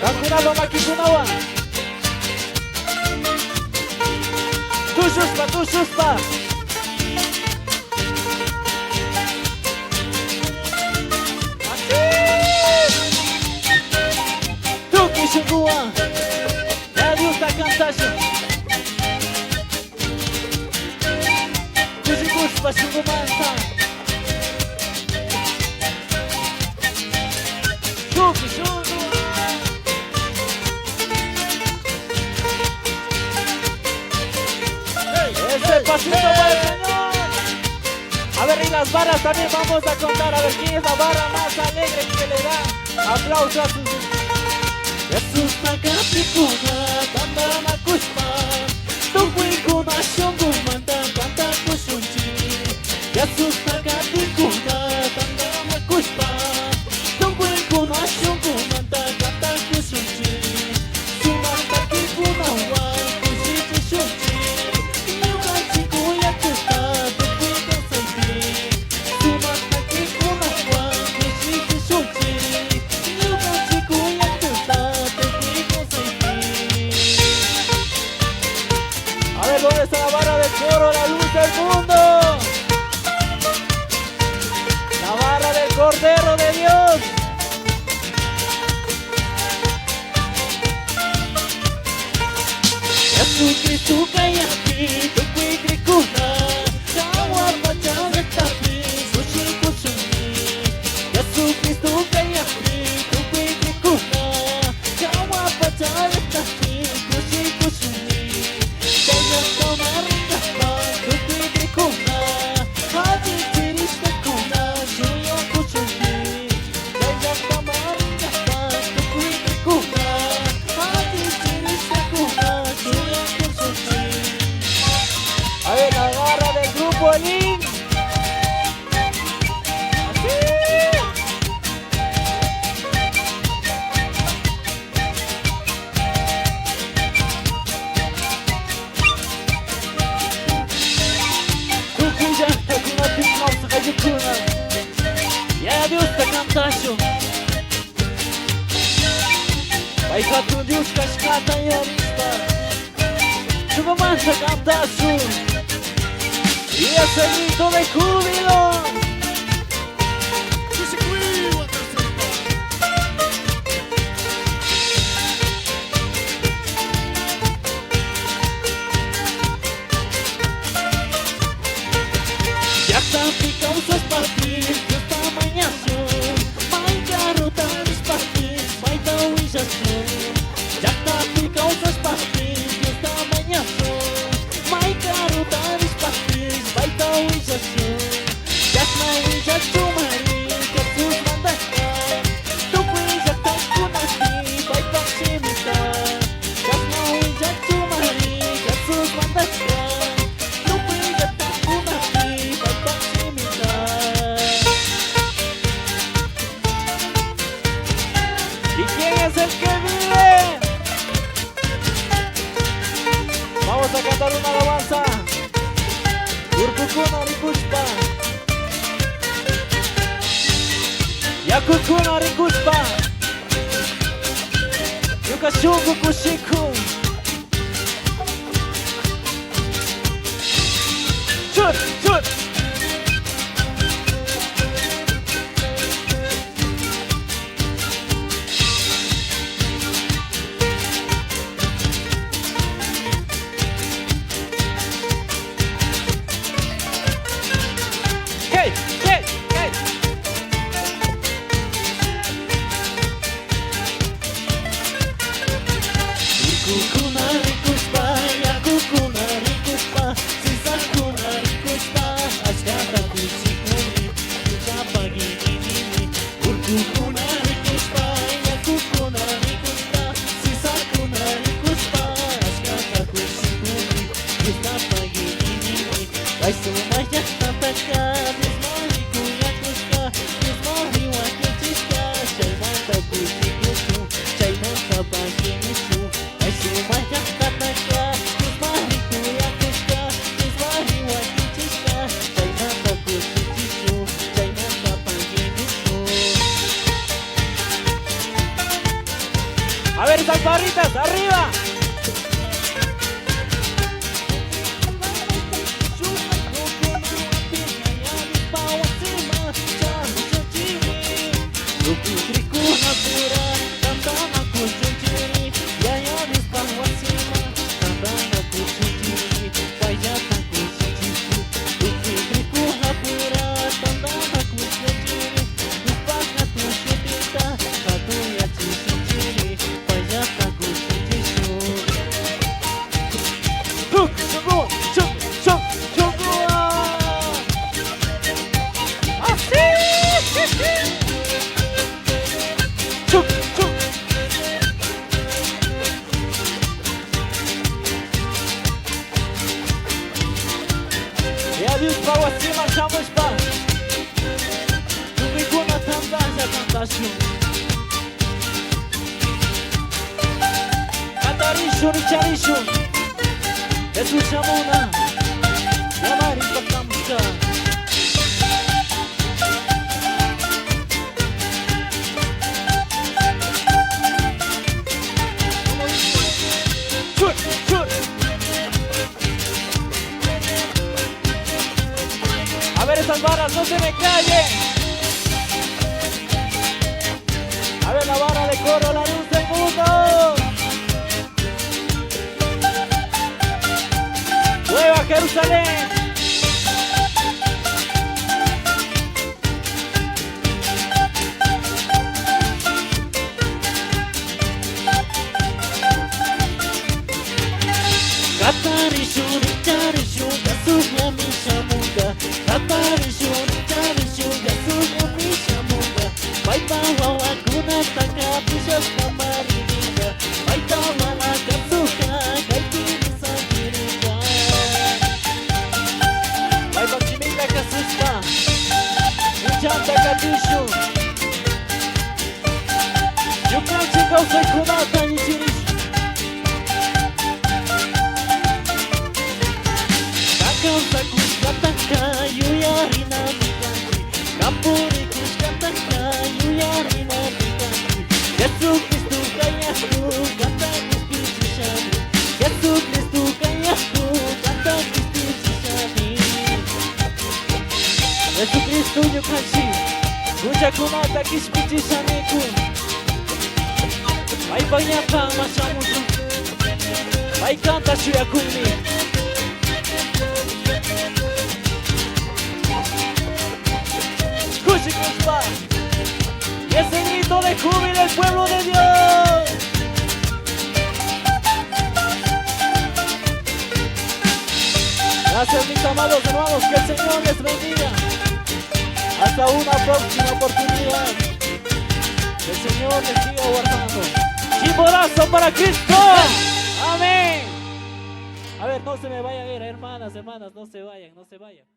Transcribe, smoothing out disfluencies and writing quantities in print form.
Kakunalo makikunawa. Tu shuspa. Tu kishungua. Ya gusta cantar. Kushinguspa shungumanta. Tu kishungua. Ese pasito para el Señor. A ver, y las barras también vamos a contar. A ver quién es la barra más alegre que le da aplausos a sus. Jesús Takapikuna, Tanda Makushpa, Tukwikuna Shungu Manta, Tanda Kushunchi. Jesús Takapikuna, Tanda Makushpa, Tukwikuna Shungu Manta, Tanda Kushunchi. Sumanta Kikuna Wa, Kushiti Shunchi. ¿Dónde está la barra del coro, la luz del mundo? La barra del Cordero de Dios. Jesucristo cae aquí, tu cuicricuna. Chagua pachame tapi, sushi kusumi. Jesucristo cae aquí, tu cuicricuna. Chagua pachame tapi, sushi kusumi. A ver, la barra del grupo Link. Ya Dios te cantacho. Baika tu Dios kashkata yarista. Chugo mancha cantacho. Y ese grito de júbilo. Ya está picado sus partidos, esta mañana. Mai garotas partidos, mai tawijação. Ya está picado sus partidos, esta mañana. Mai garotas partidos, mai tawijação. Ya está wijação mari, que sus mandatar. Tu wijação kunati, vai proximidade. Ya está wijação mari, que sus mandatar. Vamos a cantar una alabanza. Urkukuna Rikushpa. Yakukuna Rikushpa. Yukashungu Kushiku. Chut, chut. Hey, hey, hey. Kukuna Rikushpa, Yakukuna Rikushpa, Sisakuna Rikushpa. esas barritas, arriba. Adiós, Paua, si marchamos pa. Tu kuna tandaja tantashu. Katarishu richarishu. Yesu shamuna. Yamari patamka. Shoot, shoot. A ver esas barras, no se me callen. A ver la barra de coro, la luz del mundo. Nueva Jerusalén. Katarishu, richarishu, gasugya mishamuga. Katarishu, richarishu, gasugya mishamuga. Baitawa wakuna taka pishas kamariniga. Baitawa la kasuka, gaitini sakiriga. Baiba chimita kasuspa. Uchanta katishu. Yukachi kausai kunata nichirishu. Causa kuskataka yuyarina mikandi Kampuri kuskataka yuyarina mikandi Yesu Kristu kayasku kata Kristu cishani Yesu Kristu kayasku kata Kristu cishani Yesu Kristu yukachi Kuja kunata kishpi chishaniku Vai banyaka mashamuzu Vai kanta shuyakuni Y ese grito de júbilo el pueblo de Dios. Gracias mis amados hermanos, que el Señor les bendiga. Hasta una próxima oportunidad. Que el Señor les siga guardando. Chimborazo para Cristo. Amén. A ver, no se me vayan a ir, hermanas, no se vayan, no se vayan.